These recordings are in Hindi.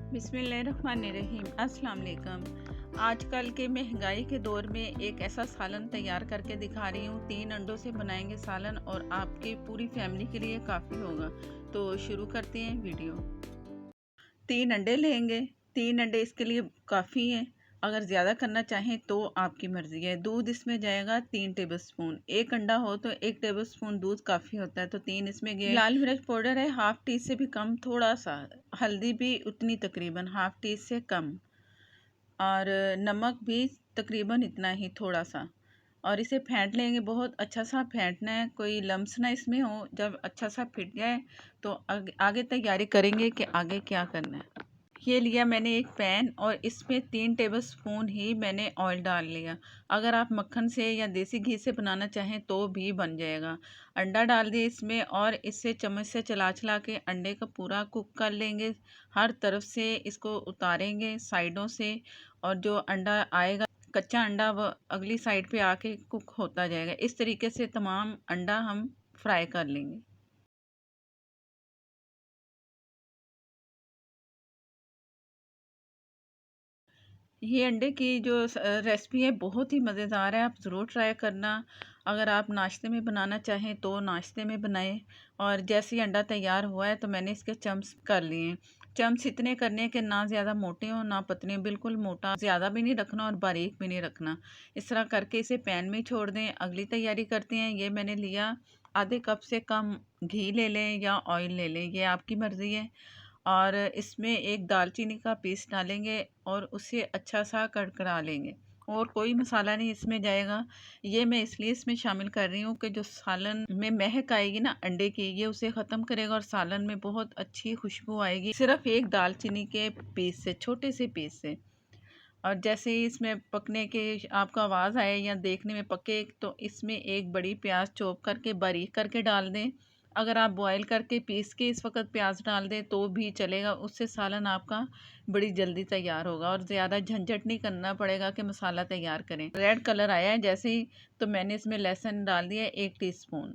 बिस्मिल्लाहिर्रहमानिर्रहीम। अस्सलाम वालेकुम। आजकल के महंगाई के दौर में एक ऐसा सालन तैयार करके दिखा रही हूँ। 3 अंडों से बनाएंगे सालन और आपकी पूरी फैमिली के लिए काफ़ी होगा। तो शुरू करते हैं वीडियो। 3 अंडे लेंगे। 3 अंडे इसके लिए काफ़ी हैं। अगर ज़्यादा करना चाहें तो आपकी मर्ज़ी है। दूध इसमें जाएगा 3 टेबलस्पून। एक अंडा हो तो 1 टेबलस्पून दूध काफ़ी होता है, तो 3 इसमें गए। लाल मिर्च पाउडर है हाफ़ टी से भी कम, थोड़ा सा। हल्दी भी उतनी, तकरीबन हाफ़ टी से कम। और नमक भी तकरीबन इतना ही, थोड़ा सा। और इसे फेंट लेंगे, बहुत अच्छा सा फेंटना है, कोई लम्स ना इसमें हो। जब अच्छा सा फिट जाए तो आगे तैयारी करेंगे कि आगे क्या करना है। ये लिया मैंने एक पैन और इसमें 3 टेबलस्पून ही मैंने ऑयल डाल लिया। अगर आप मक्खन से या देसी घी से बनाना चाहें तो भी बन जाएगा। अंडा डाल दिए इसमें और इसे चम्मच से चला चला के अंडे को पूरा कुक कर लेंगे। हर तरफ से इसको उतारेंगे, साइडों से। और जो अंडा आएगा कच्चा अंडा, वो अगली साइड पे आके कुक होता जाएगा। इस तरीके से तमाम अंडा हम फ्राई कर लेंगे। ये अंडे की जो रेसिपी है बहुत ही मज़ेदार है, आप ज़रूर ट्राई करना। अगर आप नाश्ते में बनाना चाहें तो नाश्ते में बनाएं। और जैसे ही अंडा तैयार हुआ है तो मैंने इसके चम्स कर लिए। चम्स इतने करने हैं कि ना ज़्यादा मोटे हों ना पतले, बिल्कुल मोटा ज़्यादा भी नहीं रखना और बारीक भी नहीं रखना। इस तरह करके इसे पैन में छोड़ दें। अगली तैयारी करते हैं। ये मैंने लिया, आधे कप से कम घी ले लें या ऑयल ले लें, ये आपकी मर्ज़ी है। और इसमें एक दालचीनी का पीस डालेंगे और उसे अच्छा सा कड़कड़ा लेंगे। और कोई मसाला नहीं इसमें जाएगा। ये मैं इसलिए इसमें शामिल कर रही हूँ कि जो सालन में महक आएगी ना अंडे की, ये उसे ख़त्म करेगा और सालन में बहुत अच्छी खुशबू आएगी, सिर्फ एक दालचीनी के पीस से, छोटे से पीस से। और जैसे ही इसमें पकने के आपको आवाज़ आए या देखने में पके, तो इसमें एक बड़ी प्याज चॉप करके बारीक करके डाल दें। अगर आप बॉयल करके पीस के इस वक्त प्याज डाल दें तो भी चलेगा, उससे सालन आपका बड़ी जल्दी तैयार होगा और ज़्यादा झंझट नहीं करना पड़ेगा कि मसाला तैयार करें। रेड कलर आया है जैसे ही, तो मैंने इसमें लहसुन डाल दिया 1 टीस्पून।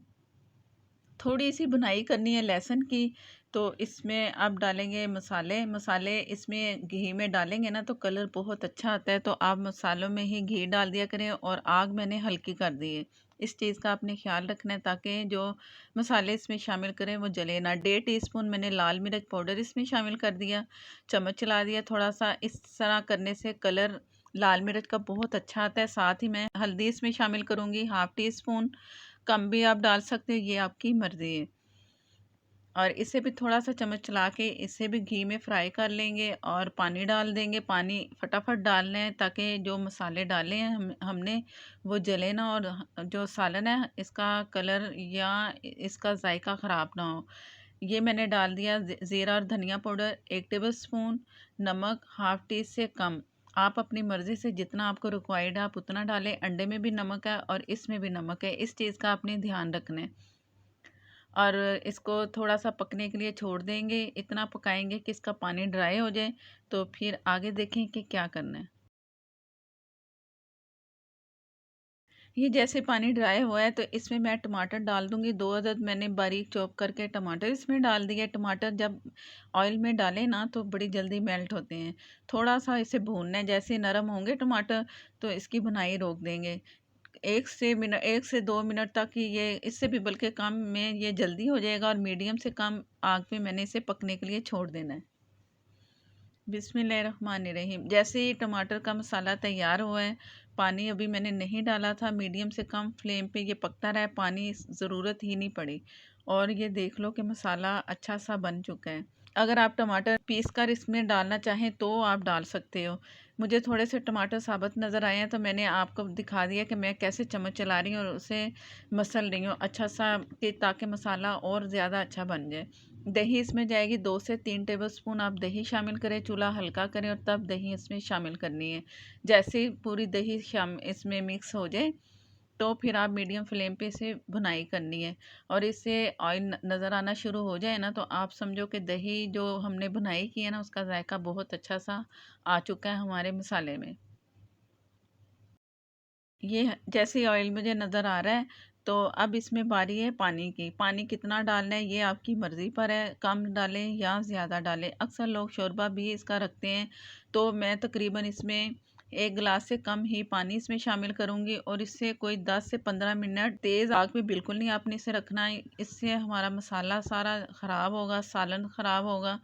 थोड़ी सी भुनाई करनी है लहसुन की। तो इसमें आप डालेंगे मसाले। मसाले इसमें घी में डालेंगे ना तो कलर बहुत अच्छा आता है, तो आप मसालों में ही घी डाल दिया करें। और आग मैंने हल्की कर दी है, इस चीज़ का आपने ख्याल रखना है ताकि जो मसाले इसमें शामिल करें वो जले ना। 1.5 टीस्पून मैंने लाल मिर्च पाउडर इसमें शामिल कर दिया, चम्मच चला दिया थोड़ा सा। इस तरह करने से कलर लाल मिर्च का बहुत अच्छा आता है। साथ ही मैं हल्दी इसमें शामिल करूँगी, हाफ़ टी स्पून, कम भी आप डाल सकते हो, ये आपकी मर्ज़ी है। और इसे भी थोड़ा सा चम्मच चला के इसे भी घी में फ्राई कर लेंगे और पानी डाल देंगे। पानी फटाफट डालना है ताकि जो मसाले डाले हैं हमने वो जले ना और जो सालन है इसका कलर या इसका जायका ख़राब ना हो। ये मैंने डाल दिया ज़ीरा और धनिया पाउडर 1 टेबलस्पून, नमक हाफ़ टी से कम। आप अपनी मर्ज़ी से जितना आपको रिक्वायर्ड है आप उतना डालें। अंडे में भी नमक है और इसमें भी नमक है, इस चीज़ का आपने ध्यान रखना है। और इसको थोड़ा सा पकने के लिए छोड़ देंगे। इतना पकाएंगे कि इसका पानी ड्राई हो जाए, तो फिर आगे देखें कि क्या करना है। ये जैसे पानी ड्राई हुआ है तो इसमें मैं टमाटर डाल दूंगी। 2 अदद मैंने बारीक चॉप करके टमाटर इसमें डाल दिए। टमाटर जब ऑयल में डालें ना तो बड़ी जल्दी मेल्ट होते हैं। थोड़ा सा इसे भूनना है, जैसे नरम होंगे टमाटर तो इसकी भुनाई रोक देंगे। 1 से 2 मिनट तक ही, ये इससे भी बल्कि कम में ये जल्दी हो जाएगा। और मीडियम से कम आग पे मैंने इसे पकने के लिए छोड़ देना है। बिस्मिल्लाहिर्रहमानिर्रहीम। जैसे ही टमाटर का मसाला तैयार हुआ है, पानी अभी मैंने नहीं डाला था, मीडियम से कम फ्लेम पे ये पकता रहा है, पानी ज़रूरत ही नहीं पड़ी। और ये देख लो कि मसाला अच्छा सा बन चुका है। अगर आप टमाटर पीस कर इसमें डालना चाहें तो आप डाल सकते हो। मुझे थोड़े से टमाटर साबुत नज़र आए हैं तो मैंने आपको दिखा दिया कि मैं कैसे चम्मच चला रही हूँ और उसे मसल रही हूँ अच्छा सा, कि ताकि मसाला और ज़्यादा अच्छा बन जाए। दही इसमें जाएगी 2 से 3 टेबलस्पून। आप दही शामिल करें, चूल्हा हल्का करें और तब दही इसमें शामिल करनी है। जैसे ही पूरी दही शाम इसमें मिक्स हो जाए तो फिर आप मीडियम फ्लेम पे इसे भुनाई करनी है। और इससे ऑयल नज़र आना शुरू हो जाए ना तो आप समझो कि दही जो हमने भुनाई की है ना उसका जायका बहुत अच्छा सा आ चुका है हमारे मसाले में। ये जैसे ही ऑयल मुझे नज़र आ रहा है तो अब इसमें बारी है पानी की। पानी कितना डालना है ये आपकी मर्ज़ी पर है, कम डालें या ज़्यादा डालें। अक्सर लोग शोरबा भी इसका रखते हैं, तो मैं तकरीबन इसमें 1 गिलास से कम ही पानी इसमें शामिल करूँगी और इससे कोई 10 से 15 मिनट तेज़ आग पे बिल्कुल नहीं आपने इसे रखना है, इससे हमारा मसाला सारा ख़राब होगा, सालन ख़राब होगा।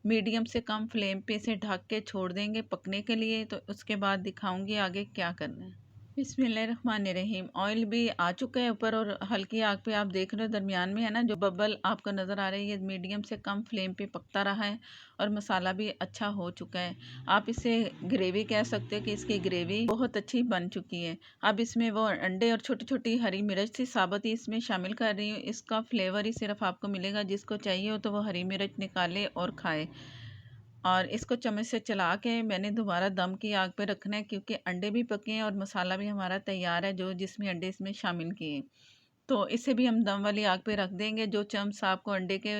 मीडियम से कम फ्लेम पे इसे ढक के छोड़ देंगे पकने के लिए, तो उसके बाद दिखाऊँगी आगे क्या करना है। बिस्मिल्लाहिर्रहमानिर्रहीम। ऑयल भी आ चुका है ऊपर और हल्की आग पे आप देख रहे हो दरमियान में है ना जो बबल आपको नज़र आ रही है, मीडियम से कम फ्लेम पे पकता रहा है और मसाला भी अच्छा हो चुका है। आप इसे ग्रेवी कह सकते हो कि इसकी ग्रेवी बहुत अच्छी बन चुकी है। अब इसमें वो अंडे और छोटी छोटी हरी मिर्च थी साबुत ही इसमें शामिल कर रही हूँ। इसका फ्लेवर ही सिर्फ आपको मिलेगा, जिसको चाहिए हो तो वो हरी मिर्च निकाले और खाए। और इसको चम्मच से चला के मैंने दोबारा दम की आग पे रखना है, क्योंकि अंडे भी पके हैं और मसाला भी हमारा तैयार है जो जिसमें अंडे इसमें शामिल किए हैं। तो इसे भी हम दम वाली आग पे रख देंगे। जो चम्स आपको अंडे के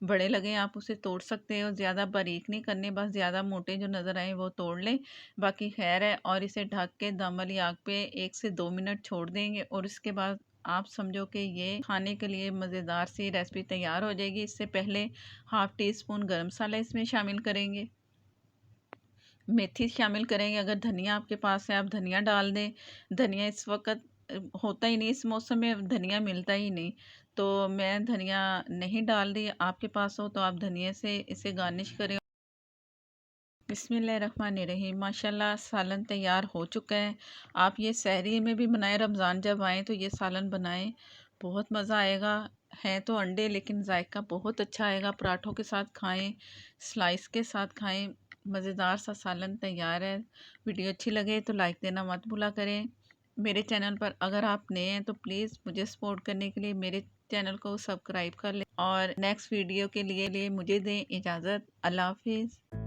बड़े लगे आप उसे तोड़ सकते हो, ज़्यादा बारीक नहीं करने, बस ज़्यादा मोटे जो नज़र आए वो तोड़ लें, बाकी खैर है। और इसे ढक के दम वाली आग पे 1 से 2 मिनट छोड़ देंगे और इसके बाद आप समझो कि ये खाने के लिए मज़ेदार सी रेसिपी तैयार हो जाएगी। इससे पहले हाफ़ टी स्पून गर्म मसाला इसमें शामिल करेंगे, मेथी शामिल करेंगे। अगर धनिया आपके पास है आप धनिया डाल दें। धनिया इस वक्त होता ही नहीं, इस मौसम में धनिया मिलता ही नहीं, तो मैं धनिया नहीं डाल रही। आपके पास हो तो आप धनिया से इसे गार्निश करें। बिस्मिल्लाहिर्रहमानिर्रहीम। माशाल्लाह सालन तैयार हो चुका है। आप ये सहरी में भी बनाएं, रमज़ान जब आए तो ये सालन बनाएं, बहुत मज़ा आएगा। है तो अंडे लेकिन जायका बहुत अच्छा आएगा। पराठों के साथ खाएं, स्लाइस के साथ खाएं, मज़ेदार सा सालन तैयार है। वीडियो अच्छी लगे तो लाइक देना मत भूला करें। मेरे चैनल पर अगर आप नए हैं तो प्लीज़ मुझे सपोर्ट करने के लिए मेरे चैनल को सब्सक्राइब कर लें और नेक्स्ट वीडियो के लिए मुझे दें इजाज़त। अल्लाह हाफिज़।